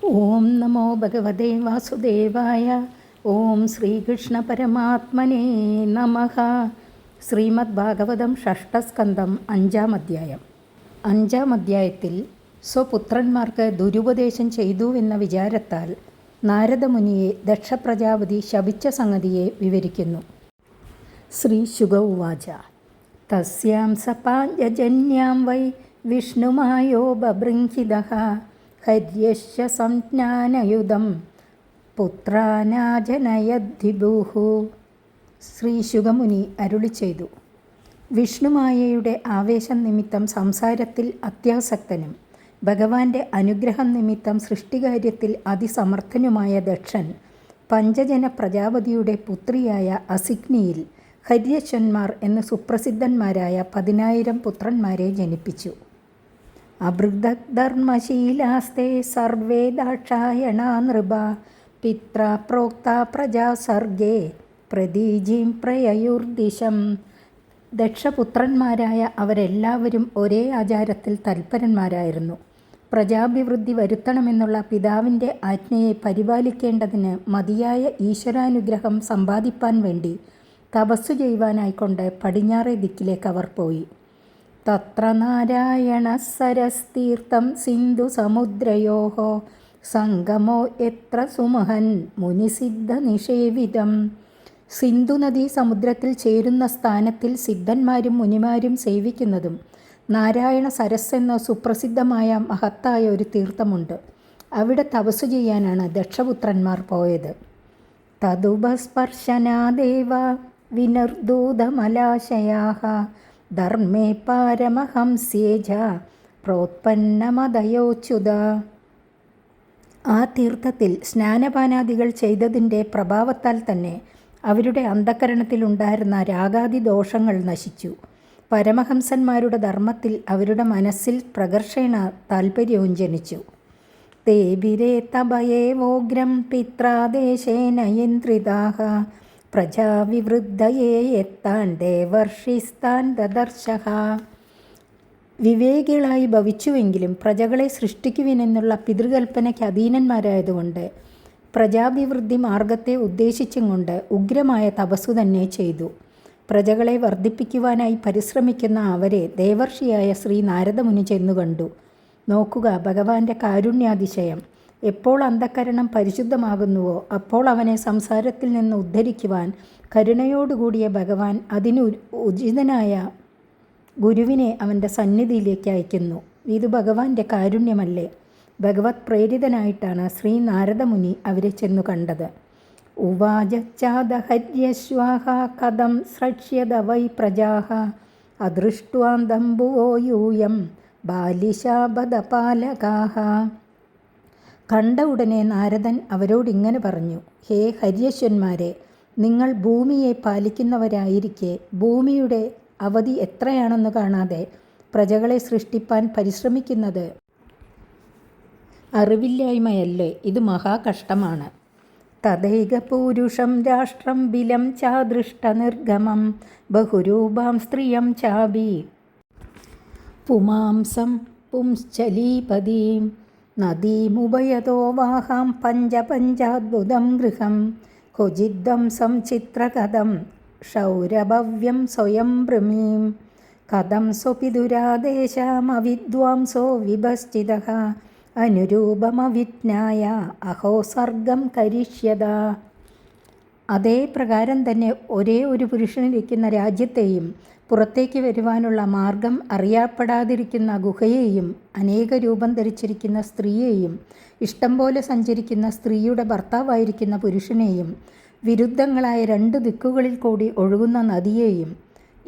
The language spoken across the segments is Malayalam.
ഓം നമോ ഭഗവതേ വാസുദേവായ. ഓം ശ്രീകൃഷ്ണ പരമാത്മനേ നമഃ. ശ്രീമദ് ഭാഗവതം ഷഷ്ഠസ്കന്ധം 5-ാം അധ്യായം. 5-ാം അധ്യായത്തിൽ സ്വപുത്രന്മാർക്ക് ദുരുപദേശം ചെയ്തുവെന്ന വിചാരത്താൽ നാരദമുനിയെ ദക്ഷപ്രജാപതി ശപിച്ച സംഗതിയെ വിവരിക്കുന്നു. ശ്രീ ശുക ഉവാച. തസ്യാം സപാഞ്ജന്യാം വൈ വിഷ്ണുമായോ ബഭൃംഹിതഃ ഹര്യശ്ച സംജ്ഞാനയുധം പുത്രാനാജനയദ്വിഭുഃ. ശ്രീ ശുകമുനി അരുളി ചെയ്തു. വിഷ്ണുമായയുടെ ആവേശം നിമിത്തം സംസാരത്തിൽ അത്യാസക്തനും ഭഗവാന്റെ അനുഗ്രഹം നിമിത്തം സൃഷ്ടികാര്യത്തിൽ അതിസമർത്ഥനുമായ ദക്ഷൻ പഞ്ചജന പ്രജാപതിയുടെ പുത്രിയായ അസിഗ്നിയിൽ ഹര്യശ്വന്മാർ എന്ന് സുപ്രസിദ്ധന്മാരായ 10,000 പുത്രന്മാരെ ജനിപ്പിച്ചു. അഭൃതധർമ്മശീലാസ്തേ സർവേ ദാക്ഷായണാ നൃപ പിത്ര പ്രോക്ത പ്രജാസർഗേ പ്രതീജീം പ്രയയുർദിശം. ദക്ഷപുത്രന്മാരായ അവരെല്ലാവരും ഒരേ ആചാരത്തിൽ തൽപരന്മാരായിരുന്നു. പ്രജാഭിവൃദ്ധി വരുത്തണമെന്നുള്ള പിതാവിൻ്റെ ആജ്ഞയെ പരിപാലിക്കേണ്ടതിന് മതിയായ ഈശ്വരാനുഗ്രഹം സമ്പാദിപ്പാൻ വേണ്ടി തപസ്സു ചെയ്യുവാനായിക്കൊണ്ട് പടിഞ്ഞാറേ ദിക്കിലേക്ക് അവർ പോയി. തത്ര നാരായണ സരസ്തീർത്ഥം സിന്ധു സമുദ്രയോഃ സംഗമോ എത്ര സുമഹൻ മുനിസിദ്ധ നിഷേവിതം. സിന്ധു നദി സമുദ്രത്തിൽ ചേരുന്ന സ്ഥാനത്തിൽ സിദ്ധന്മാരും മുനിമാരും സേവിക്കുന്നതും നാരായണ സരസ് എന്ന സുപ്രസിദ്ധമായ മഹത്തായ ഒരു തീർത്ഥമുണ്ട്. അവിടെ തപസ്സു ചെയ്യാനാണ് ദക്ഷപുത്രന്മാർ പോയത്. തദുപസ്പർശനാദേവ വിനിർദൂതമലാശയാഃ ധർമ്മേ പാരമഹംസ്യേജ പ്രോത്പന്നമദയോച്യുത. ആ തീർത്ഥത്തിൽ സ്നാനപാനാദികൾ ചെയ്തതിൻ്റെ പ്രഭാവത്താൽ തന്നെ അവരുടെ അന്ധഃകരണത്തിലുണ്ടായിരുന്ന രാഗാദി ദോഷങ്ങൾ നശിച്ചു. പരമഹംസന്മാരുടെ ധർമ്മത്തിൽ അവരുടെ മനസ്സിൽ പ്രകർഷേണ താൽപ്പര്യവും ജനിച്ചു. തേബിരേ തപയേവോഗ്രം പിത്രാദേശേന യന്ത്രിതാഃ പ്രജാവിവൃദ്ധയേ എത്താൻ ദേവർഷിസ്താൻ ദദർശഃ. വിവേകികളായി ഭവിച്ചുവെങ്കിലും പ്രജകളെ സൃഷ്ടിക്കുവിനെന്നുള്ള പിതൃകൽപ്പനയ്ക്ക് അധീനന്മാരായതുകൊണ്ട് പ്രജാഭിവൃദ്ധി മാർഗത്തെ ഉദ്ദേശിച്ചും കൊണ്ട് ഉഗ്രമായ തപസ്സു തന്നെ ചെയ്തു. പ്രജകളെ വർദ്ധിപ്പിക്കുവാനായി പരിശ്രമിക്കുന്ന അവരെ ദേവർഷിയായ ശ്രീ നാരദമുനി ചെന്നു കണ്ടു. നോക്കുക, ഭഗവാന്റെ കാരുണ്യാതിശയം! എപ്പോൾ അന്ധഃകരണം പരിശുദ്ധമാകുന്നുവോ അപ്പോൾ അവനെ സംസാരത്തിൽ നിന്ന് ഉദ്ധരിക്കുവാൻ കരുണയോടുകൂടിയ ഭഗവാൻ അതിന് ഉചിതനായ ഗുരുവിനെ അവൻ്റെ സന്നിധിയിലേക്ക് അയക്കുന്നു. ഇത് ഭഗവാന്റെ കാരുണ്യമല്ലേ? ഭഗവത് പ്രേരിതനായിട്ടാണ് ശ്രീ നാരദമുനി അവരെ ചെന്നു കണ്ടത്. ഉവാചാദഹര്യശ്വാഹ കഥം സ്രക്ഷ്യത വൈ പ്രജാഃ അദൃഷ്ട്വാന്തംബുവോ യൂയം ബാലിശാബദപാലകാഃ. കണ്ട ഉടനെ നാരദൻ അവരോടിങ്ങനെ പറഞ്ഞു. ഹേ ഹര്യശ്വന്മാരെ, നിങ്ങൾ ഭൂമിയെ പാലിക്കുന്നവരായിരിക്കെ ഭൂമിയുടെ അവധി എത്രയാണെന്ന് കാണാതെ പ്രജകളെ സൃഷ്ടിപ്പാൻ പരിശ്രമിക്കുന്നത് അറിവില്ലായ്മയല്ലേ? ഇത് മഹാകഷ്ടമാണ്. തദൈക പൂരുഷം രാഷ്ട്രം ബിലം ചാദൃഷ്ടനിർഗമം ബഹുരൂപാം സ്ത്രിയം ചാപി പുമാംസം പുംശ്ചലീപതീം നദീമുഭയതോ വാഹാം പഞ്ചപഞ്ചാദ്ഭുതം ഗൃഹം ക്വചിദ്ദംസം ചിത്രകഥം ക്ഷൗരഭവ്യം സ്വയം ഭ്രമീം കഥം സ്വപിതുരാദേശമവിദ്വാംസോ വിഭശ്ചിതഃ അനുരൂപമവിജ്ഞായ അഹോ സർഗം കരിഷ്യത. അതേ പ്രകാരം തന്നെ ഒരേ ഒരു പുരുഷനിരിക്കുന്ന രാജ്യത്തെയും പുറത്തേക്ക് വരുവാനുള്ള മാർഗം അറിയപ്പെടാതിരിക്കുന്ന ഗുഹയെയും അനേക രൂപം ധരിച്ചിരിക്കുന്ന സ്ത്രീയെയും ഇഷ്ടം പോലെ സഞ്ചരിക്കുന്ന സ്ത്രീയുടെ ഭർത്താവായിരിക്കുന്ന പുരുഷനെയും വിരുദ്ധങ്ങളായ 2 ദിക്കുകളിൽ കൂടി ഒഴുകുന്ന നദിയെയും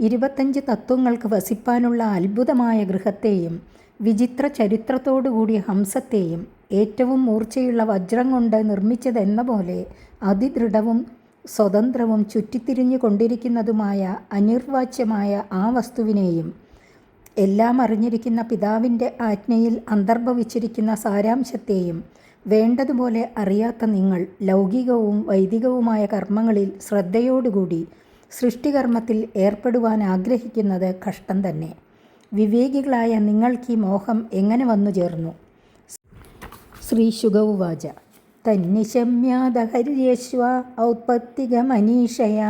25 തത്വങ്ങൾക്ക് വസിപ്പാനുള്ള അത്ഭുതമായ ഗൃഹത്തെയും വിചിത്ര ചരിത്രത്തോടുകൂടിയ ഹംസത്തെയും ഏറ്റവും മൂർച്ചയുള്ള വജ്രം കൊണ്ട് നിർമ്മിച്ചതെന്ന പോലെ അതിദൃഢവും സ്വതന്ത്രവും ചുറ്റിത്തിരിഞ്ഞു കൊണ്ടിരിക്കുന്നതുമായ അനിർവാച്യമായ ആ വസ്തുവിനെയും എല്ലാം അറിഞ്ഞിരിക്കുന്ന പിതാവിൻ്റെ ആജ്ഞയിൽ അന്തർഭവിച്ചിരിക്കുന്ന സാരാംശത്തെയും വേണ്ടതുപോലെ അറിയാത്ത നിങ്ങൾ ലൗകികവും വൈദികവുമായ കർമ്മങ്ങളിൽ ശ്രദ്ധയോടുകൂടി സൃഷ്ടികർമ്മത്തിൽ ഏർപ്പെടുവാൻ ആഗ്രഹിക്കുന്നത് കഷ്ടം തന്നെ. വിവേകികളായ നിങ്ങൾക്ക് ഈ മോഹം എങ്ങനെ വന്നു ചേർന്നു? ശ്രീശുക ഉവാച തന്നിശമ്യാദഹര്യശ്വ ഔത്പത്തികമനീഷയാ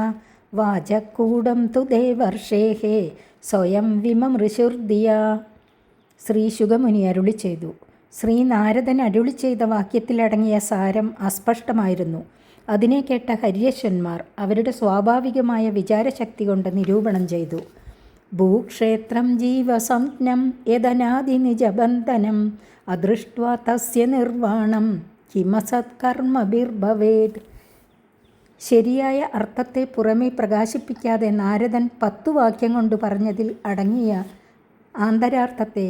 വാചകൂടം തു ദേവർഷേः സ്വയം വിമമൃശുർദിയാ. ശ്രീശുകമുനി അരുളി ചെയ്തു. ശ്രീനാരദൻ അരുളി ചെയ്ത വാക്യത്തിലടങ്ങിയ സാരം അസ്പഷ്ടമായിരുന്നു. അതിനെ കേട്ട ഹര്യശ്വന്മാർ അവരുടെ സ്വാഭാവികമായ വിചാരശക്തി കൊണ്ട് നിരൂപണം ചെയ്തു. ഭൂക്ഷേത്രം ജീവസംജ്ഞം യദനാദിനിജബന്ധനം അദൃഷ്ട്വാ തസ്യ നിർവാണം കിമസത്കർമ്മഭിർഭവേത്. ശരിയായ അർത്ഥത്തെ പുറമേ പ്രകാശിപ്പിക്കാതെ നാരദൻ 10 വാക്യം കൊണ്ട് പറഞ്ഞതിൽ അടങ്ങിയ ആന്തരാർത്ഥത്തെ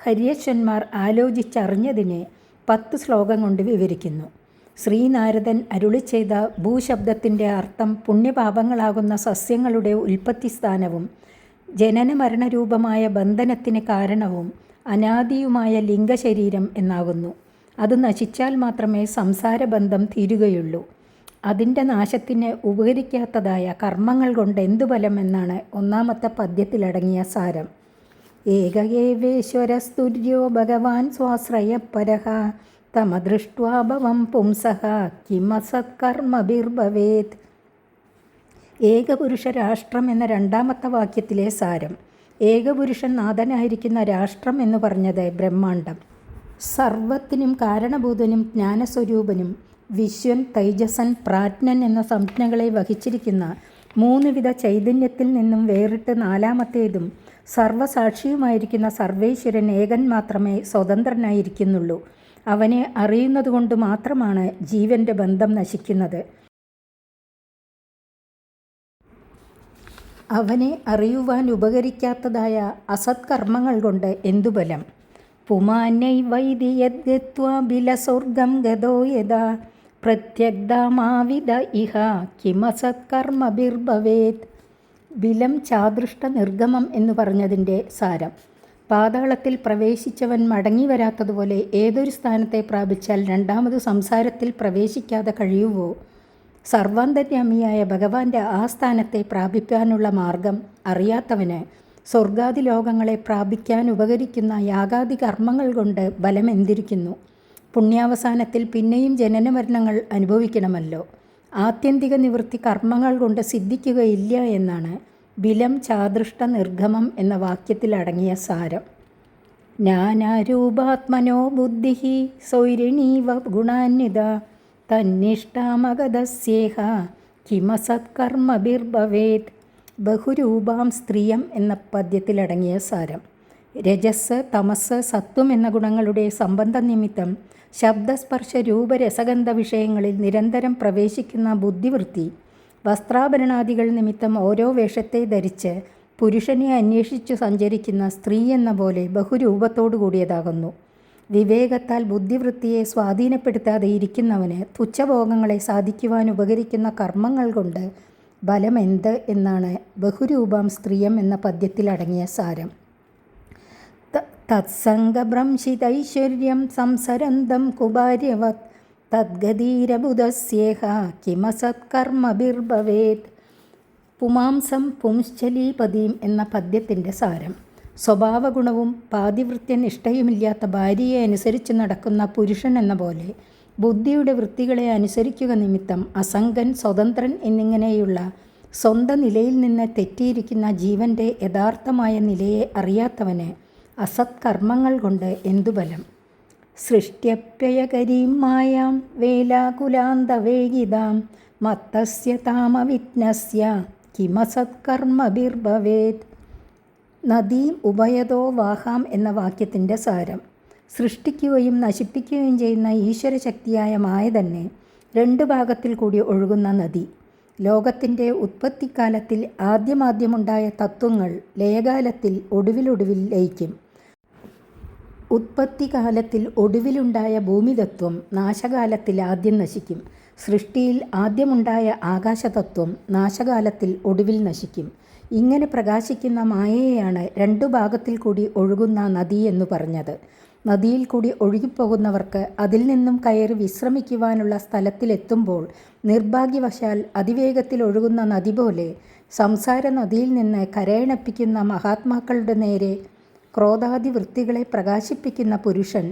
ഹര്യശ്വന്മാർ ആലോചിച്ചറിഞ്ഞതിനെ 10 ശ്ലോകം കൊണ്ട് വിവരിക്കുന്നു. ശ്രീനാരദൻ അരുളി ചെയ്ത ഭൂശബ്ദത്തിൻ്റെ അർത്ഥം പുണ്യപാപങ്ങളാകുന്ന സസ്യങ്ങളുടെ ഉൽപ്പത്തിസ്ഥാനവും ജനനമരണരൂപമായ ബന്ധനത്തിന് കാരണവും അനാദിയുമായ ലിംഗശരീരം എന്നാകുന്നു. അത് നശിച്ചാൽ മാത്രമേ സംസാരബന്ധം തീരുകയുള്ളൂ. അതിൻ്റെ നാശത്തിന് ഉപകരിക്കാത്തതായ കർമ്മങ്ങൾ കൊണ്ട് എന്തു ഫലം എന്നാണ് 1-ാമത്തെ പദ്യത്തിലടങ്ങിയ സാരം. ഏകയേവേശ്വരസ്തുര്യോ ഭഗവാൻ സ്വാശ്രയപരഃ തമദൃഷ്ട്വാ ഭവം പുംസഃ കിമസത്കർമ്മഭിർഭവേത്. ഏകപുരുഷ രാഷ്ട്രം എന്ന 2-ാമത്തെ വാക്യത്തിലെ സാരം. ഏകപുരുഷൻ നാഥനായിരിക്കുന്ന രാഷ്ട്രം എന്ന് പറഞ്ഞത് ബ്രഹ്മാണ്ഡം. സർവത്തിനും കാരണഭൂതനും ജ്ഞാനസ്വരൂപനും വിശ്വൻ, തൈജസൻ, പ്രാജ്ഞൻ എന്ന സംജ്ഞകളെ വഹിച്ചിരിക്കുന്ന 3 വിധ ചൈതന്യത്തിൽ നിന്നും വേറിട്ട് 4-ാമത്തേതും സർവസാക്ഷിയുമായിരിക്കുന്ന സർവേശ്വരൻ ഏകൻ മാത്രമേ സ്വതന്ത്രനായിരിക്കുന്നുള്ളൂ. അവനെ അറിയുന്നതുകൊണ്ട് മാത്രമാണ് ജീവൻ്റെ ബന്ധം നശിക്കുന്നത്. അവനെ അറിയുവാൻ ഉപകരിക്കാത്തതായ അസത്കർമ്മങ്ങൾ കൊണ്ട് എന്തു ബലം? പുമാനൈവൈതി യദ്ഗത്വാ ബിലസ്വർഗം ഗതോ യഥാ പ്രത്യഗ്ധാമാവിദ ഇഹ കിമസത്കർമ്മഭിർഭവേത്. ബിലം ചാദൃഷ്ട നിർഗമം എന്ന് പറഞ്ഞതിൻ്റെ സാരം. പാതാളത്തിൽ പ്രവേശിച്ചവൻ മടങ്ങി വരാത്തതുപോലെ ഏതൊരു സ്ഥാനത്തെ പ്രാപിച്ചാൽ 2-ാമത് സംസാരത്തിൽ പ്രവേശിക്കാതെ കഴിയുവോ, സർവാന്തര്യാമിയായ ഭഗവാന്റെ ആ സ്ഥാനത്തെ പ്രാപിക്കാനുള്ള മാർഗം അറിയാത്തവന് സ്വർഗാദി ലോകങ്ങളെ പ്രാപിക്കാൻ ഉപകരിക്കുന്ന യാഗാദി കർമ്മങ്ങൾ കൊണ്ട് ബലമെന്തിരിക്കുന്നു? പുണ്യാവസാനത്തിൽ പിന്നെയും ജനനമരണങ്ങൾ അനുഭവിക്കണമല്ലോ. ആത്യന്തിക നിവൃത്തി കർമ്മങ്ങൾ കൊണ്ട് സിദ്ധിക്കുകയില്ല എന്നാണ് ബിലം ചാദൃഷ്ട നിർഗമം എന്ന വാക്യത്തിലടങ്ങിയ സാരം. ജ്ഞാനാരൂപാത്മനോ ബുദ്ധിഃ സൗരിണീവ ഗുണാന്വിത തന്നിഷ്ടാമഗതസ്യേഹ കിമസത്കർമ്മഭിർഭവേത്. ബഹുരൂപാം സ്ത്രീയം എന്ന പദ്യത്തിലടങ്ങിയ സാരം. രജസ്, തമസ്, സത്വം എന്ന ഗുണങ്ങളുടെ സംബന്ധ നിമിത്തം ശബ്ദസ്പർശ രൂപരസഗന്ധ വിഷയങ്ങളിൽ നിരന്തരം പ്രവേശിക്കുന്ന ബുദ്ധിവൃത്തി വസ്ത്രാഭരണാദികൾ നിമിത്തം ഓരോ വേഷത്തെ ധരിച്ച് പുരുഷനെ അന്വേഷിച്ചു സഞ്ചരിക്കുന്ന സ്ത്രീ എന്ന പോലെ ബഹുരൂപത്തോടു കൂടിയതാകുന്നു. വിവേകത്താൽ ബുദ്ധിവൃത്തിയെ സ്വാധീനപ്പെടുത്താതെ ഇരിക്കുന്നവന് തുച്ഛഭോഗങ്ങളെ സാധിക്കുവാൻ ഉപകരിക്കുന്ന കർമ്മങ്ങൾ കൊണ്ട് ബലമെന്ത് എന്നാണ് ബഹുരൂപാം സ്ത്രീയം എന്ന പദ്യത്തിലടങ്ങിയ സാരം. തത്സംഗഭ്രംശിതൈശ്വര്യം സംസരന്തം കുബാര്യവത് തദ്ഗതീരബുധസ്യേഹ കിമസത്കർമ്മഭിർഭവേത്. പുമാംസം പുംശ്ചലീപതിയും എന്ന പദ്യത്തിൻ്റെ സാരം. സ്വഭാവഗുണവും പാതിവൃത്യനിഷ്ഠയുമില്ലാത്ത ഭാര്യയെ അനുസരിച്ച് നടക്കുന്ന പുരുഷൻ എന്ന പോലെ ബുദ്ധിയുടെ വൃത്തികളെ അനുസരിക്കുക നിമിത്തം അസംഗൻ, സ്വതന്ത്രൻ എന്നിങ്ങനെയുള്ള സ്വന്തം നിലയിൽ നിന്ന് തെറ്റിയിരിക്കുന്ന ജീവൻ്റെ യഥാർത്ഥമായ നിലയെ അറിയാത്തവന് അസത്കർമ്മങ്ങൾ കൊണ്ട് എന്തു ബലം? സൃഷ്ട്യപ്യയകരീം മായാം വേലാകുലാന്തവേഗിതാം മത്തസ്യ താമവിജ്ഞസ്യ കിമസത്കർമ്മഭിർഭവേത്. നദീം ഉഭയതോ വാഹാം എന്ന വാക്യത്തിൻ്റെ സാരം. സൃഷ്ടിക്കുകയും നശിപ്പിക്കുകയും ചെയ്യുന്ന ഈശ്വരശക്തിയായ മായ തന്നെ 2 ഭാഗത്തിൽ കൂടി ഒഴുകുന്ന നദി. ലോകത്തിൻ്റെ ഉത്പത്തിക്കാലത്തിൽ ആദ്യമുണ്ടായ തത്വങ്ങൾ ലയകാലത്തിൽ ഒടുവിൽ ലയിക്കും. ഉത്പത്തികാലത്തിൽ ഒടുവിലുണ്ടായ ഭൂമിതത്വം നാശകാലത്തിൽ ആദ്യം നശിക്കും. സൃഷ്ടിയിൽ ആദ്യമുണ്ടായ ആകാശതത്വം നാശകാലത്തിൽ ഒടുവിൽ നശിക്കും. ഇങ്ങനെ പ്രകാശിക്കുന്ന മായയെയാണ് 2 ഭാഗത്തിൽ കൂടി ഒഴുകുന്ന നദി എന്നു പറഞ്ഞത്. നദിയിൽ കൂടി ഒഴുകിപ്പോകുന്നവർക്ക് അതിൽ നിന്നും കയറി വിശ്രമിക്കുവാനുള്ള സ്ഥലത്തിലെത്തുമ്പോൾ നിർഭാഗ്യവശാൽ അതിവേഗത്തിൽ ഒഴുകുന്ന നദി പോലെ സംസാര നദിയിൽ നിന്ന് കരയണപ്പിക്കുന്ന മഹാത്മാക്കളുടെ നേരെ ക്രോധാദി വൃത്തികളെ പ്രകാശിപ്പിക്കുന്ന പുരുഷൻ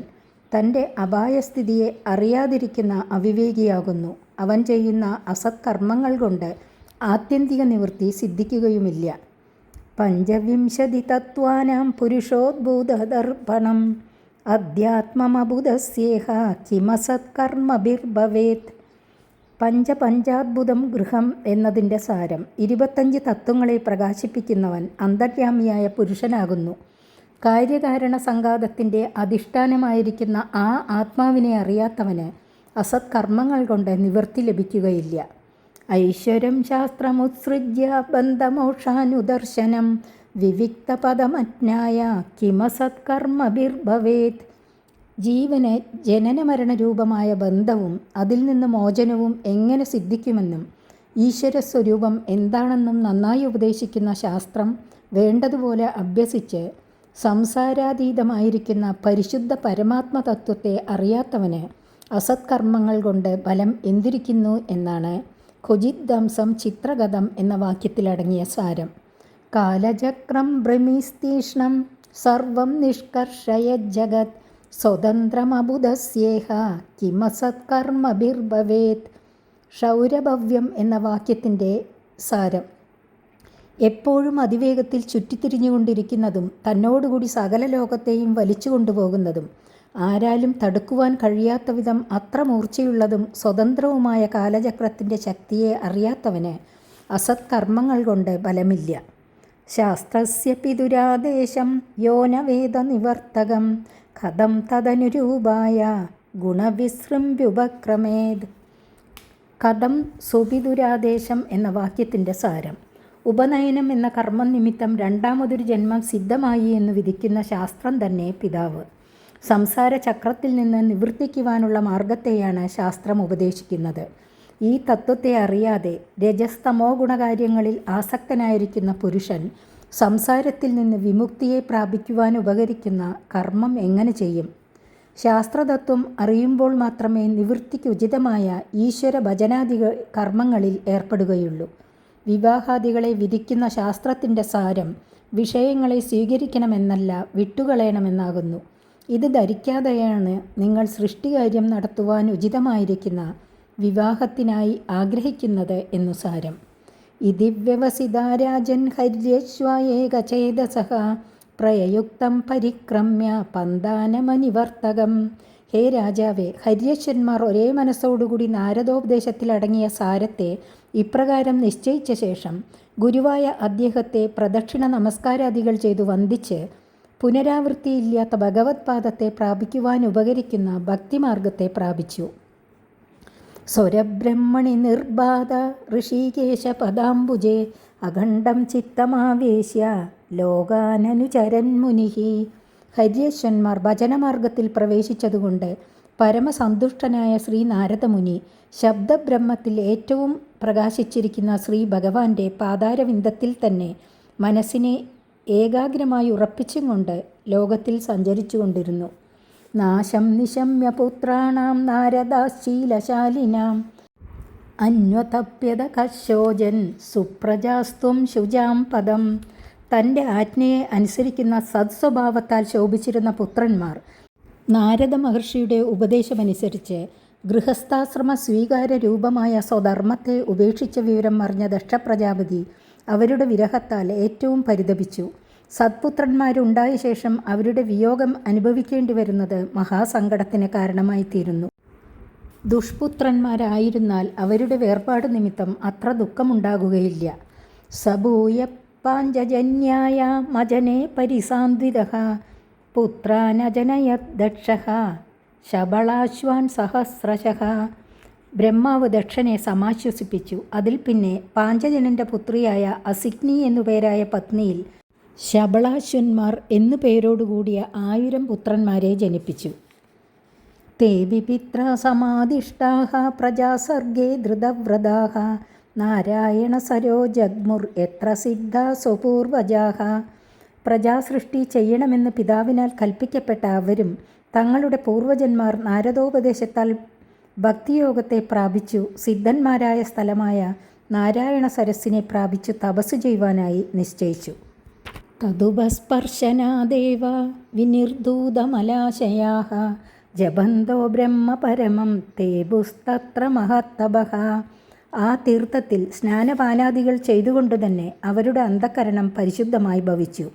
തൻ്റെ അപായസ്ഥിതിയെ അറിയാതിരിക്കുന്ന അവിവേകിയാകുന്നു. അവൻ ചെയ്യുന്ന അസത്കർമ്മങ്ങൾ കൊണ്ട് ആത്യന്തിക നിവൃത്തി സിദ്ധിക്കുകയുമില്ല. പഞ്ചവിംശതി തത്വാനാം പുരുഷോദ്ഭൂതദർപ്പണം അധ്യാത്മമബുധസ്യേഹ കിമസത്കർമ്മഭിർഭവേത്. പഞ്ചപഞ്ചാത്ഭുതം ഗൃഹം എന്നതിൻ്റെ സാരം 25 തത്വങ്ങളെ പ്രകാശിപ്പിക്കുന്നവൻ അന്തര്യാമിയായ പുരുഷനാകുന്നു. കാര്യകാരണ സംഘാതത്തിൻ്റെ അധിഷ്ഠാനമായിരിക്കുന്ന ആ ആത്മാവിനെ അറിയാത്തവന് അസത്കർമ്മങ്ങൾ കൊണ്ട് നിവൃത്തി ലഭിക്കുകയില്ല. ഐശ്വര്യം ശാസ്ത്രമുത്സൃജ്യ ബന്ധമോക്ഷാനുദർശനം വിവിക്തപദമജ്ഞായ കിമസത്കർമ്മഭിർഭവേത്. ജീവന് ജനനമരണരൂപമായ ബന്ധവും അതിൽ നിന്ന് മോചനവും എങ്ങനെ സിദ്ധിക്കുമെന്നും ഈശ്വരസ്വരൂപം എന്താണെന്നും നന്നായി ഉപദേശിക്കുന്ന ശാസ്ത്രം വേണ്ടതുപോലെ അഭ്യസിച്ച് സംസാരാതീതമായിരിക്കുന്ന പരിശുദ്ധ പരമാത്മതത്വത്തെ അറിയാത്തവന് അസത്കർമ്മങ്ങൾ കൊണ്ട് ഫലം എന്തിരിക്കുന്നു എന്നാണ് ക്വചിദ്ദംസം ചിത്രഗതം എന്ന വാക്യത്തിലടങ്ങിയ സാരം. കാലചക്രം ഭ്രമിസ്തീഷ്ണം സർവം നിഷ്കർഷയജ്ജഗത് സ്വതന്ത്രമബുധസ്യേഹ കിമസത്കർമ്മഭിർഭവേത്. ക്ഷൗരഭവ്യം എന്ന വാക്യത്തിൻ്റെ സാരം. എപ്പോഴും അതിവേഗത്തിൽ ചുറ്റിത്തിരിഞ്ഞുകൊണ്ടിരിക്കുന്നതും തന്നോടുകൂടി സകല ലോകത്തെയും വലിച്ചു കൊണ്ടുപോകുന്നതും ആരാലും തടുക്കുവാൻ കഴിയാത്ത വിധം അത്ര മൂർച്ചയുള്ളതും സ്വതന്ത്രവുമായ കാലചക്രത്തിൻ്റെ ശക്തിയെ അറിയാത്തവന് അസത്കർമ്മങ്ങൾ കൊണ്ട് ഫലമില്ല. ശാസ്ത്രസ്യ പിതുരാദേശം യോനവേദ നിവർത്തകം കഥം തദനുരൂപായ ഗുണവിസൃംഭ്യുപക്രമേത്. കഥം സുപിതുരാദേശം എന്ന വാക്യത്തിൻ്റെ സാരം. ഉപനയനം എന്ന കർമ്മം നിമിത്തം രണ്ടാമതൊരു ജന്മം സിദ്ധമായി എന്ന് വിധിക്കുന്ന ശാസ്ത്രം തന്നെ പിതാവ്. സംസാര ചക്രത്തിൽ നിന്ന് നിവർത്തിക്കുവാനുള്ള മാർഗത്തെയാണ് ശാസ്ത്രം ഉപദേശിക്കുന്നത്. ഈ തത്വത്തെ അറിയാതെ രജസ്തമോ ഗുണകാര്യങ്ങളിൽ ആസക്തനായിരിക്കുന്ന പുരുഷൻ സംസാരത്തിൽ നിന്ന് വിമുക്തിയെ പ്രാപിക്കുവാൻ ഉപകരിക്കുന്ന കർമ്മം എങ്ങനെ ചെയ്യും? ശാസ്ത്രതത്വം അറിയുമ്പോൾ മാത്രമേ നിവൃത്തിക്ക് ഉചിതമായ ഈശ്വര ഭജനാദി കർമ്മങ്ങളിൽ ഏർപ്പെടുകയുള്ളൂ. വിവാഹാദികളെ വിധിക്കുന്ന ശാസ്ത്രത്തിൻ്റെ സാരം വിഷയങ്ങളെ സ്വീകരിക്കണമെന്നല്ല വിട്ടുകളയണമെന്നാകുന്നു. ഇത് ധരിക്കാതെയാണ് നിങ്ങൾ സൃഷ്ടികാര്യം നടത്തുവാൻ ഉചിതമായിരിക്കുന്ന വിവാഹത്തിനായി ആഗ്രഹിക്കുന്നത് എന്നു സാരം. ഇതി വ്യവസിതാ രാജൻ ഹര്യശ്വായേകചേതസഃ പ്രയയുക്തം പരിക്രമ്യ പന്താനമനിവർത്തകം. ഹേ രാജാവേ, ഹര്യശ്വന്മാർ ഒരേ മനസ്സോടുകൂടി നാരദോപദേശത്തിലടങ്ങിയ സാരത്തെ ഇപ്രകാരം നിശ്ചയിച്ച ശേഷം ഗുരുവായ അദ്ദേഹത്തെ പ്രദക്ഷിണ നമസ്കാരാദികൾ ചെയ്തു വന്ദിച്ച് പുനരാവൃത്തിയില്ലാത്ത ഭഗവത് പാദത്തെ പ്രാപിക്കുവാൻ ഉപകരിക്കുന്ന ഭക്തിമാർഗത്തെ പ്രാപിച്ചു. സ്വരബ്രഹ്മണി നിർബാധ ഋഷികേശ പദാംബുജേ അഖണ്ഡം ചിത്തമാവേശ്യ ലോകാനനുചരൻ മുനിഹി. ഹര്യശ്വന്മാർ ഭജനമാർഗത്തിൽ പ്രവേശിച്ചതുകൊണ്ട് പരമസന്തുഷ്ടനായ ശ്രീ നാരദമുനി ശബ്ദബ്രഹ്മത്തിൽ ഏറ്റവും പ്രകാശിച്ചിരിക്കുന്ന ശ്രീ ഭഗവാന്റെ പാതാരവിന്ദത്തിൽ തന്നെ മനസ്സിനെ ഏകാഗ്രമായി ഉറപ്പിച്ചും കൊണ്ട് ലോകത്തിൽ സഞ്ചരിച്ചു കൊണ്ടിരുന്നു. നാശം നിശമ്യ പുത്രാണാം നാരദാശീലശാലിനാം അന്വതപ്യത കശോജൻ സുപ്രജാസ്ത്വം ശുചാം പദം. തൻ്റെ ആജ്ഞയെ അനുസരിക്കുന്ന സത്സ്വഭാവത്താൽ ശോഭിച്ചിരുന്ന പുത്രന്മാർ നാരദ മഹർഷിയുടെ ഉപദേശമനുസരിച്ച് ഗൃഹസ്ഥാശ്രമ സ്വീകാര രൂപമായ സ്വധർമ്മത്തെ ഉപേക്ഷിച്ച വിവരം അറിഞ്ഞ ദക്ഷപ്രജാപതി അവരുടെ വിരഹത്താൽ ഏറ്റവും പരിതപിച്ചു. സത്പുത്രന്മാരുണ്ടായ ശേഷം അവരുടെ വിയോഗം അനുഭവിക്കേണ്ടി വരുന്നത് മഹാസങ്കടത്തിന് കാരണമായിത്തീരുന്നു. ദുഷ്പുത്രന്മാരായിരുന്നാൽ അവരുടെ വേർപാട് നിമിത്തം അത്ര ദുഃഖമുണ്ടാകുകയില്ല. സഭൂയ പാഞ്ചജന്യായ മജനെ പരിസാന്വിതഃ പുത്രാനജനയത് ദക്ഷഃ ശബളാശ്വാൻ സഹസ്രശഃ. ബ്രഹ്മാവ് ദക്ഷനെ സമാശ്വസിപ്പിച്ചു. അതിൽ പിന്നെ പാഞ്ചജനൻ്റെ പുത്രിയായ അസിഗ്നി എന്നുപേരായ പത്നിയിൽ ശബളാശ്വന്മാർ എന്നു പേരോടുകൂടിയ 1000 പുത്രന്മാരെ ജനിപ്പിച്ചു. തേ വിപിത്ര സമാദിഷ്ടാഹ പ്രജാസർഗേ ധൃതവ്രതാഹ നാരായണ സരോ ജഗ്മുർ എത്ര സിദ്ധ സ്വപൂർവജാഹ. പ്രജാസൃഷ്ടി ചെയ്യണമെന്ന് പിതാവിനാൽ കൽപ്പിക്കപ്പെട്ട അവരും തങ്ങളുടെ പൂർവജന്മാർ നാരദോപദേശത്താൽ ഭക്തിയോഗത്തെ പ്രാപിച്ചു സിദ്ധന്മാരായ സ്ഥലമായ നാരായണ സരസ്സിനെ പ്രാപിച്ചു തപസ്സു ചെയ്യുവാനായി നിശ്ചയിച്ചു. തതുപസ്പർശനാദേവ വിനിർധൂതമലാശയാഃ ജപന്തോ ബ്രഹ്മപരമം തേബുസ്തത്ര മഹത്തപഃ. ആ തീർത്ഥത്തിൽ സ്നാനപാനാദികൾ ചെയ്തുകൊണ്ട് തന്നെ അവരുടെ അന്ധഃകരണം പരിശുദ്ധമായി ഭവിച്ചു.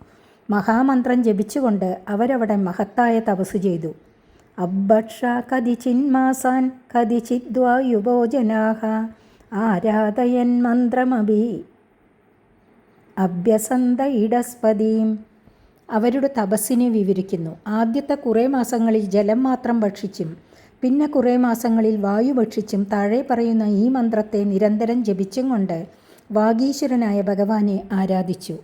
മഹാമന്ത്രം ജപിച്ചുകൊണ്ട് അവരവിടെ മഹത്തായ തപസ് ചെയ്തു. അബ്ബക്ഷ കതിചിന്മാസാൻ കതിചിദ്വായുഭോജനാഃ ആരാധയൻ മന്ത്രമഭി അഭ്യസന്ത ഇടസ്പതിം. അവരുടെ തപസ്സിനെ വിവരിക്കുന്നു. ആദ്യത്തെ കുറേ മാസങ്ങളിൽ ജലം മാത്രം ഭക്ഷിച്ചും പിന്നെ കുറേ മാസങ്ങളിൽ വായു ഭക്ഷിച്ചും താഴെ പറയുന്ന ഈ മന്ത്രത്തെ നിരന്തരം ജപിച്ചും കൊണ്ട് വാഗീശ്വരനായ ഭഗവാനെ ആരാധിച്ചു.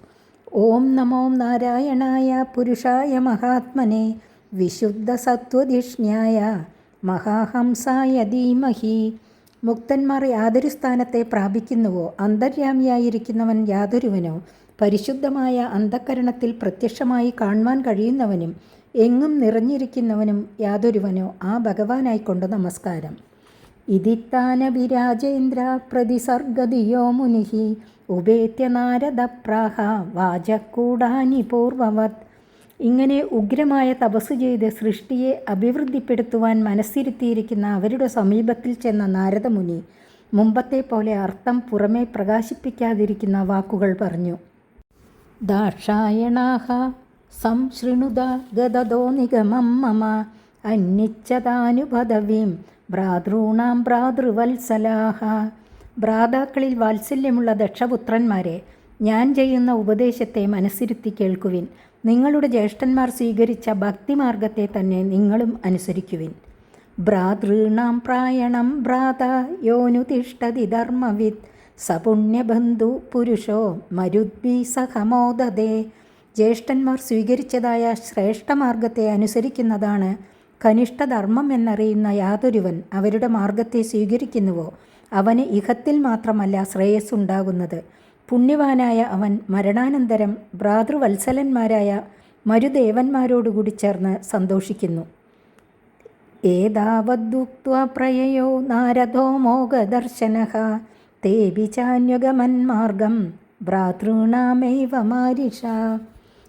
ഓം നമോ നാരായണായ പുരുഷായ മഹാത്മനെ വിശുദ്ധ സത്വധിഷ്ണ്യായ മഹാഹംസായ ധീമഹി. മുക്തന്മാർ യാതൊരു സ്ഥാനത്തെ പ്രാപിക്കുന്നുവോ അന്തര്യാമിയായിരിക്കുന്നവൻ യാതൊരുവനോ പരിശുദ്ധമായ അന്ധഃകരണത്തിൽ പ്രത്യക്ഷമായി കാണുവാൻ കഴിയുന്നവനും എങ്ങും നിറഞ്ഞിരിക്കുന്നവനും യാതൊരുവനോ ആ ഭഗവാനായിക്കൊണ്ട് നമസ്കാരം. ഇതിത്താന വിരാജേന്ദ്ര പ്രതിസർഗതിയോ മുനിഹി ഉപേത്യ നാരദ പ്രാഹ വാചക്കൂടാനി പൂർവവത്. ഇങ്ങനെ ഉഗ്രമായ തപസ് ചെയ്ത് സൃഷ്ടിയെ അഭിവൃദ്ധിപ്പെടുത്തുവാൻ മനസ്സിരുത്തിയിരിക്കുന്ന അവരുടെ സമീപത്തിൽ ചെന്ന നാരദമുനി മുമ്പത്തെ പോലെ അർത്ഥം പുറമേ പ്രകാശിപ്പിക്കാതിരിക്കുന്ന വാക്കുകൾ പറഞ്ഞു. ദാക്ഷായണാഃ സംശൃണുത ഗദതോ നിഗമം മമ അന്യച്ഛതാനുപദവീം ഭ്രാതॄണാം ഭ്രാതൃവത്സലാഃ. ഭ്രാതാക്കളിൽ വാത്സല്യമുള്ള ദക്ഷപുത്രന്മാരെ, ഞാൻ ചെയ്യുന്ന ഉപദേശത്തെ മനസ്സിരുത്തി കേൾക്കുവിൻ. നിങ്ങളുടെ ജ്യേഷ്ഠന്മാർ സ്വീകരിച്ച ഭക്തിമാർഗത്തെ തന്നെ നിങ്ങളും അനുസരിക്കുവിൻ. ഭ്രാതॄണാം പ്രായണം ഭ്രാത യോനുതിഷ്ഠതി ധർമ്മവിത് സപുണ്യബന്ധു പുരുഷോ മരുദ്ഭി സഹമോദതേ. ജ്യേഷ്ഠന്മാർ സ്വീകരിച്ചതായ ശ്രേഷ്ഠമാർഗത്തെ അനുസരിക്കുന്നതാണ് കനിഷ്ഠധർമ്മം എന്നറിയുന്ന യാതൊരുവൻ അവരുടെ മാർഗത്തെ സ്വീകരിക്കുന്നുവോ അവന് ഇഹത്തിൽ മാത്രമല്ല ശ്രേയസ്സുണ്ടാകുന്നത്. പുണ്യവാനായ അവൻ മരണാനന്തരം ഭ്രാതൃവത്സലന്മാരായ മരുദേവന്മാരോടുകൂടി ചേർന്ന് സന്തോഷിക്കുന്നു. ഏതാവദ്ദുക്ത്വാ പ്രയയോ നാരദോ മോഘദർശനഃ തേബി ചാന്യുഗമന്മാർഗം ഭ്രാതॄണാമൈവ മാരിഷ.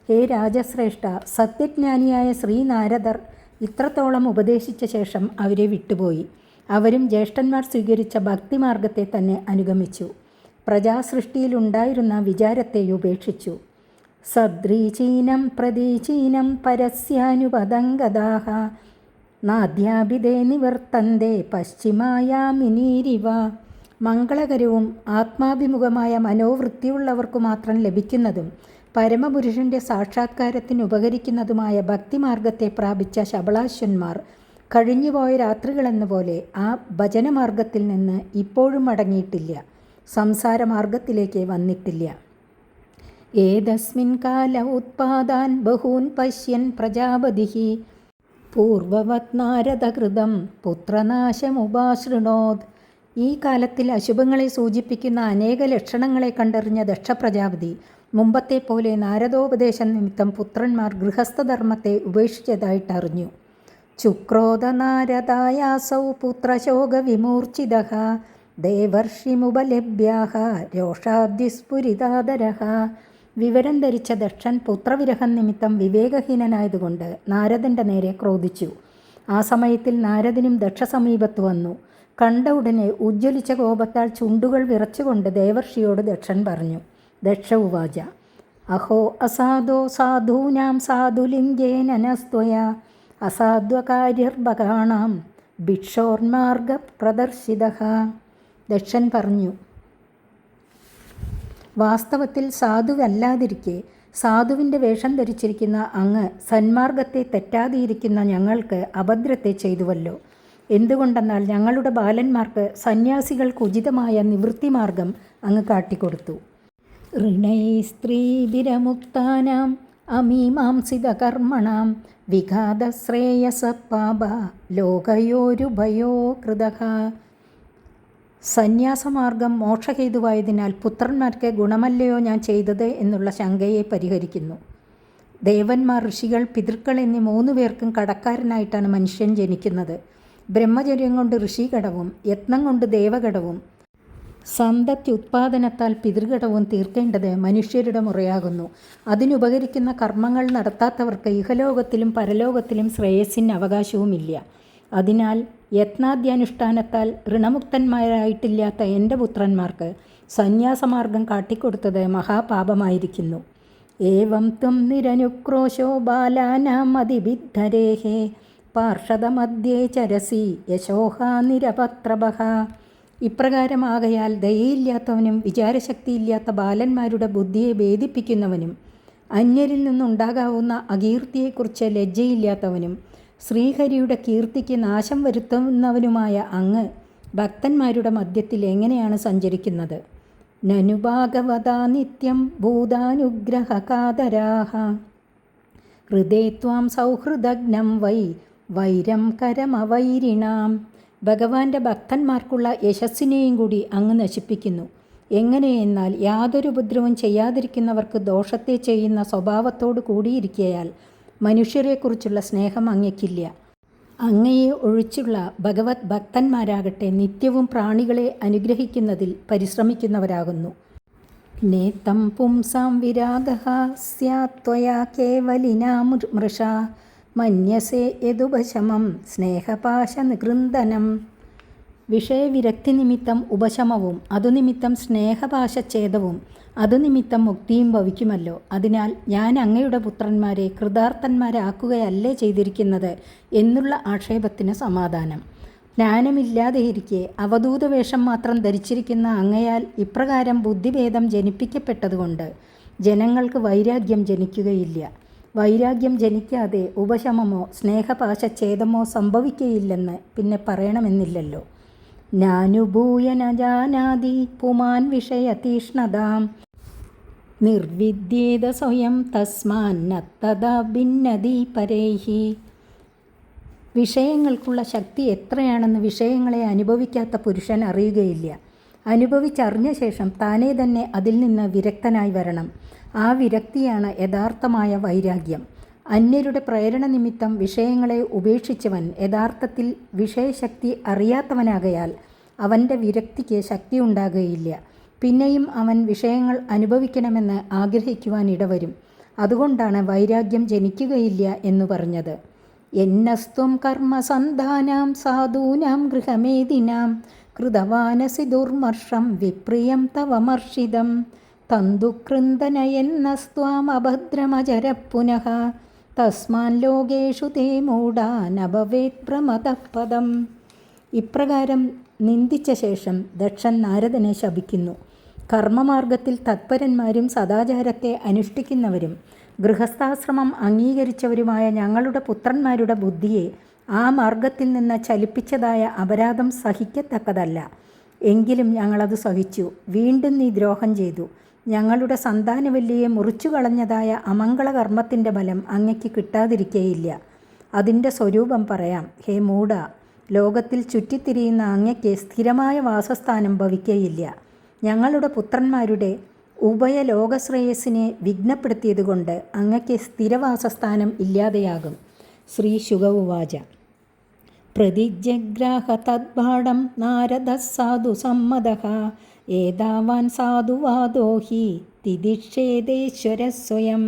ഹേ രാജശ്രേഷ്ഠ, സത്യജ്ഞാനിയായ ശ്രീനാരദർ ഇത്രത്തോളം ഉപദേശിച്ച ശേഷം അവരെ വിട്ടുപോയി. അവരും ജ്യേഷ്ഠന്മാർ സ്വീകരിച്ച ഭക്തിമാർഗത്തെ തന്നെ അനുഗമിച്ചു. പ്രജാസൃഷ്ടിയിലുണ്ടായിരുന്ന വിചാരത്തെ ഉപേക്ഷിച്ചു. സദ്രീചീനം പ്രതീചീനം പരസ്യാനുപദംഗതാഃ നാദ്യാഭിതേ നിവർത്തന്തേ പശ്ചിമായാമിനീരിവ. മംഗളകരവും ആത്മാഭിമുഖമായ മനോവൃത്തിയുള്ളവർക്കു മാത്രം ലഭിക്കുന്നതും പരമപുരുഷൻ്റെ സാക്ഷാത്കാരത്തിന് ഉപകരിക്കുന്നതുമായ ഭക്തിമാർഗത്തെ പ്രാപിച്ച ശബളാശ്വന്മാർ കഴിഞ്ഞുപോയ രാത്രികളെന്ന പോലെ ആ ഭജനമാർഗത്തിൽ നിന്ന് ഇപ്പോഴും മടങ്ങിയിട്ടില്ല, സംസാരമാർഗത്തിലേക്ക് വന്നിട്ടില്ല. ഏതസ്മിൻ കാല ഉത്പാദാൻ ബഹൂൻ പശ്യൻ പ്രജാപതിഃ പൂർവവത് നാരദകൃതം പുത്രനാശമുപാശൃണോത്. ഈ കാലത്തിൽ അശുഭങ്ങളെ സൂചിപ്പിക്കുന്ന അനേക ലക്ഷണങ്ങളെ കണ്ടറിഞ്ഞ ദക്ഷപ്രജാപതി മുമ്പത്തെ പോലെ നാരദോപദേശം നിമിത്തം പുത്രന്മാർ ഗൃഹസ്ഥധർമ്മത്തെ ഉപേക്ഷിച്ചതായിട്ടറിഞ്ഞു. ചുക്രോധ നാരദായാസൗ പുത്രശോകവിമൂർച്ഛിതഃ ദേവർഷിമുപലഭ്യാഃ രോഷാദ്യുസ്ഫുരിതാദരഃ. വിവരം ധരിച്ച ദക്ഷൻ പുത്രവിരഹം നിമിത്തം വിവേകഹീനനായതുകൊണ്ട് നാരദൻ്റെ നേരെ ക്രോധിച്ചു. ആ സമയത്തിൽ നാരദനും ദക്ഷ സമീപത്ത് വന്നു. കണ്ട ഉടനെ ഉജ്ജ്വലിച്ച കോപത്താൽ ചുണ്ടുകൾ വിറച്ചുകൊണ്ട് ദേവർഷിയോട് ദക്ഷൻ പറഞ്ഞു. ദക്ഷ ഉവാച അഹോ അസാധോ സാധൂനാം സാധുലിംഗേനസ്ത്വയാ അസാധ്വകാര്യർഭകാണാം ഭിക്ഷോർമാർഗ പ്രദർശിതഃ. ദക്ഷൻ പറഞ്ഞു, വാസ്തവത്തിൽ സാധുവല്ലാതിരിക്കെ സാധുവിൻ്റെ വേഷം ധരിച്ചിരിക്കുന്ന അങ്ങ് സന്മാർഗത്തെ തെറ്റാതിരിക്കുന്ന ഞങ്ങൾക്ക് അഭദ്രത്തെ ചെയ്തുവല്ലോ. എന്തുകൊണ്ടെന്നാൽ ഞങ്ങളുടെ ബാലന്മാർക്ക് സന്യാസികൾക്ക് ഉചിതമായ നിവൃത്തിമാർഗം അങ്ങ് കാട്ടിക്കൊടുത്തു. ഋണൈ സ്ത്രീഭിരമുക്താനാം അമീമാംസിത കർമ്മണാം വിഘാതശ്രേയസ പാപ ലോകയോരുഭയോ കൃതഃ. സന്യാസമാർഗം മോക്ഷഹേതുവായതിനാൽ പുത്രന്മാർക്ക് ഗുണമല്ലയോ ഞാൻ ചെയ്തത് എന്നുള്ള ശങ്കയെ പരിഹരിക്കുന്നു. ദേവന്മാർ, ഋഷികൾ, പിതൃക്കൾ എന്നീ 3 പേർക്കും കടക്കാരനായിട്ടാണ് മനുഷ്യൻ ജനിക്കുന്നത്. ബ്രഹ്മചര്യം കൊണ്ട് ഋഷികടവും യത്നം കൊണ്ട് ദേവകടവും സന്തത്യുത്പാദനത്താൽ പിതൃഘടവും തീർക്കേണ്ടത് മനുഷ്യരുടെ മുറയാകുന്നു. അതിനുപകരിക്കുന്ന കർമ്മങ്ങൾ നടത്താത്തവർക്ക് ഇഹലോകത്തിലും പരലോകത്തിലും ശ്രേയസ്സിന് അവകാശവുമില്ല. അതിനാൽ യത്നാദ്യാനുഷ്ഠാനത്താൽ ഋണമുക്തന്മാരായിട്ടില്ലാത്ത എൻ്റെ പുത്രന്മാർക്ക് സന്യാസമാർഗം കാട്ടിക്കൊടുത്തത് മഹാപാപമായിരിക്കുന്നു. ഏവം ത്വം നിരനുക്രോശോ ബാലാനാം അതിബിദ്ധരേഹേ പാർഷദമധ്യേ ചരസി യശോഹ നിരപത്രഭഃ. ഇപ്രകാരമാകയാൽ ദയയില്ലാത്തവനും വിചാരശക്തിയില്ലാത്ത ബാലന്മാരുടെ ബുദ്ധിയെ ഭേദിപ്പിക്കുന്നവനും അന്യരിൽ നിന്നുണ്ടാകാവുന്ന അകീർത്തിയെക്കുറിച്ച് ലജ്ജയില്ലാത്തവനും ശ്രീഹരിയുടെ കീർത്തിക്ക് നാശം വരുത്തുന്നവനുമായ അങ്ങ് ഭക്തന്മാരുടെ മധ്യത്തിൽ എങ്ങനെയാണ് സഞ്ചരിക്കുന്നത്? നനു ഭാഗവതാ നിത്യം ഭൂതാനുഗ്രഹകാതരാഹ ഹൃദേ ത്വാം സൗഹൃദഗ്നം വൈരം കരമവൈരിണാം. ഭഗവാന്റെ ഭക്തന്മാർക്കുള്ള യശസ്സിനെയും കൂടി അങ്ങ് നശിപ്പിക്കുന്നു. എങ്ങനെയെന്നാൽ യാതൊരു ഉപദ്രവവും ചെയ്യാതിരിക്കുന്നവർക്ക് ദോഷത്തെ ചെയ്യുന്ന സ്വഭാവത്തോടു കൂടിയിരിക്കയാൽ മനുഷ്യരെക്കുറിച്ചുള്ള സ്നേഹം അങ്ങയ്ക്കില്ല. അങ്ങയെ ഒഴിച്ചുള്ള ഭഗവത് ഭക്തന്മാരാകട്ടെ നിത്യവും പ്രാണികളെ അനുഗ്രഹിക്കുന്നതിൽ പരിശ്രമിക്കുന്നവരാകുന്നു. നേതം പുംസാം വിരാഗഃ സ്യാത് ത്വയാ കേവലിനാ മൃഷാ മന്യസേ യദുപശമം സ്നേഹപാശനികൃന്ദനം. വിഷയവിരക്തി നിമിത്തം ഉപശമവും അതുനിമിത്തം സ്നേഹപാശച്ഛേദവും അതുനിമിത്തം മുക്തിയും ഭവിക്കുമല്ലോ. അതിനാൽ ഞാൻ അങ്ങയുടെ പുത്രന്മാരെ കൃതാർത്ഥന്മാരാക്കുകയല്ലേ ചെയ്തിരിക്കുന്നത് എന്നുള്ള ആക്ഷേപത്തിന് സമാധാനം. ജ്ഞാനമില്ലാതെയിരിക്കെ അവധൂതവേഷം മാത്രം ധരിച്ചിരിക്കുന്ന അങ്ങയാൽ ഇപ്രകാരം ബുദ്ധിഭേദം ജനിപ്പിക്കപ്പെട്ടതുകൊണ്ട് ജനങ്ങൾക്ക് വൈരാഗ്യം ജനിക്കുകയില്ല. വൈരാഗ്യം ജനിക്കാതെ ഉപശമമോ സ്നേഹപാശച്ഛേദമോ സംഭവിക്കയില്ലെന്ന് പിന്നെ പറയണമെന്നില്ലല്ലോ. നാനുഭൂയ ന ജാനാതി പുമാൻ വിഷയതീഷ്ണതാം നിർവിദ്യേത സ്വയം തസ്മാന്നത്തദാ ഭിന്നതി പരൈഹി. വിഷയങ്ങൾക്കുള്ള ശക്തി എത്രയാണെന്ന് വിഷയങ്ങളെ അനുഭവിക്കാത്ത പുരുഷൻ അറിയുകയില്ല. അനുഭവിച്ചറിഞ്ഞ ശേഷം താനേ തന്നെ അതിൽ നിന്ന് വിരക്തനായി വരണം. ആ വിരക്തിയാണ് യഥാർത്ഥമായ വൈരാഗ്യം. അന്യരുടെ പ്രേരണ നിമിത്തം വിഷയങ്ങളെ ഉപേക്ഷിച്ചവൻ യഥാർത്ഥത്തിൽ വിഷയശക്തി അറിയാത്തവനാകയാൽ അവൻ്റെ വിരക്തിക്ക് ശക്തി ഉണ്ടാകുകയില്ല. പിന്നെയും അവൻ വിഷയങ്ങൾ അനുഭവിക്കണമെന്ന് ആഗ്രഹിക്കുവാൻ ഇടവരും. അതുകൊണ്ടാണ് വൈരാഗ്യം ജനിക്കുകയില്ല എന്നു പറഞ്ഞത്. എന്നസ്ത്വം കർമ്മസന്ധാനാം സാധൂനാം ഗൃഹമേദിനാം കൃതവാനസി ദുർമർഷം വിപ്രിയം തവമർഷിതം തന്തുകൃന്ദനയന്നസ്ത്വാം അഭദ്രമചര പുനഃ തസ്മാൻ ലോകേഷു തേ മൂഢാ നഭവേത് പ്രമദപദം. ഇപ്രകാരം നിന്ദിച്ച ശേഷം ദക്ഷൻ നാരദനെ ശപിക്കുന്നു. കർമ്മമാർഗത്തിൽ തത്പരന്മാരും സദാചാരത്തെ അനുഷ്ഠിക്കുന്നവരും ഗൃഹസ്ഥാശ്രമം അംഗീകരിച്ചവരുമായ ഞങ്ങളുടെ പുത്രന്മാരുടെ ബുദ്ധിയെ ആ മാർഗത്തിൽ നിന്ന് ചലിപ്പിച്ചതായ അപരാധം സഹിക്കത്തക്കതല്ല. എങ്കിലും ഞങ്ങളത് സഹിച്ചു. വീണ്ടും നീ ദ്രോഹം ചെയ്തു. ഞങ്ങളുടെ സന്താനവല്ലിയെ മുറിച്ചു കളഞ്ഞതായ അമംഗളകർമ്മത്തിൻ്റെ ഫലം അങ്ങയ്ക്ക് കിട്ടാതിരിക്കുകയില്ല. അതിൻ്റെ സ്വരൂപം പറയാം. ഹേ മൂഢ, ലോകത്തിൽ ചുറ്റിത്തിരിയുന്ന അങ്ങയ്ക്ക് സ്ഥിരമായ വാസസ്ഥാനം ഭവിക്കുകയില്ല. ഞങ്ങളുടെ പുത്രന്മാരുടെ ഉഭയലോകശ്രേയസ്സിനെ വിഘ്നപ്പെടുത്തിയതുകൊണ്ട് അങ്ങയ്ക്ക് സ്ഥിരവാസസ്ഥാനം ഇല്ലാതെയാകും. ശ്രീ ശുക ഉവാച. പ്രതിജഗ്രാഹ തദ്ഭാടം നാരദഃ സാധു സമ്മതഃ ഏതാവാൻ സാധുവാദോ ഹി തിദിക്ഷേതേശ്വര സ്വയം.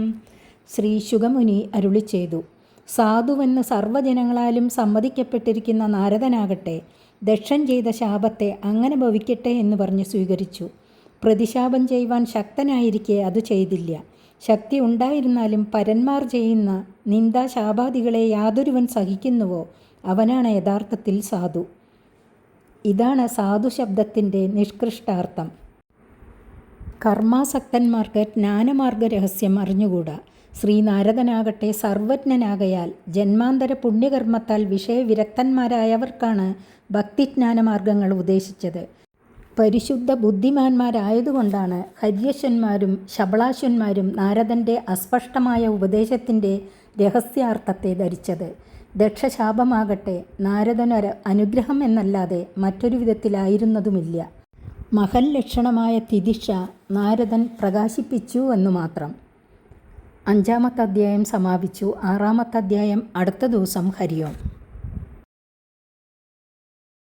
ശ്രീ ശുകമുനി അരുളി ചെയ്തു. സാധുവെന്ന് സർവ്വജനങ്ങളാലും സമ്മതിക്കപ്പെട്ടിരിക്കുന്ന നാരദനാകട്ടെ ദക്ഷൻ ചെയ്ത ശാപത്തെ അങ്ങനെ ഭവിക്കട്ടെ എന്ന് പറഞ്ഞ് സ്വീകരിച്ചു. പ്രതിശാപം ചെയ്യുവാൻ ശക്തനായിരിക്കെ അത് ചെയ്തില്ല. ശക്തി ഉണ്ടായിരുന്നാലും പരന്മാർ ചെയ്യുന്ന നിന്ദാശാപാദികളെ യാതൊരുവൻ സഹിക്കുന്നുവോ അവനാണ് യഥാർത്ഥത്തിൽ സാധു. ഇതാണ് സാധു ശബ്ദത്തിൻ്റെ നിഷ്കൃഷ്ടാർത്ഥം. കർമാസക്തന്മാർക്ക് ജ്ഞാനമാർഗ രഹസ്യം അറിഞ്ഞുകൂടാ. ശ്രീനാരദനാകട്ടെ സർവജ്ഞനാകയാൽ ജന്മാന്തര പുണ്യകർമ്മത്താൽ വിഷയവിരക്തന്മാരായവർക്കാണ് ഭക്തിജ്ഞാനമാർഗങ്ങൾ ഉപദേശിച്ചത്. പരിശുദ്ധ ബുദ്ധിമാന്മാരായതുകൊണ്ടാണ് ഹര്യശ്വന്മാരും ശബളാശ്വന്മാരും നാരദൻ്റെ അസ്പഷ്ടമായ ഉപദേശത്തിൻ്റെ രഹസ്യാർത്ഥത്തെ ധരിച്ചത്. ദക്ഷശാപമാകട്ടെ നാരദനൊരു അനുഗ്രഹം എന്നല്ലാതെ മറ്റൊരു വിധത്തിലായിരുന്നതുമില്ല. മഹൽ ലക്ഷണമായ തിദിക്ഷ നാരദൻ പ്രകാശിപ്പിച്ചു എന്നു മാത്രം. 5-ാമത്തെ അധ്യായം സമാപിച്ചു. 6-ാമത്തെ അധ്യായം അടുത്ത ദിവസം. ഹരി ഓം.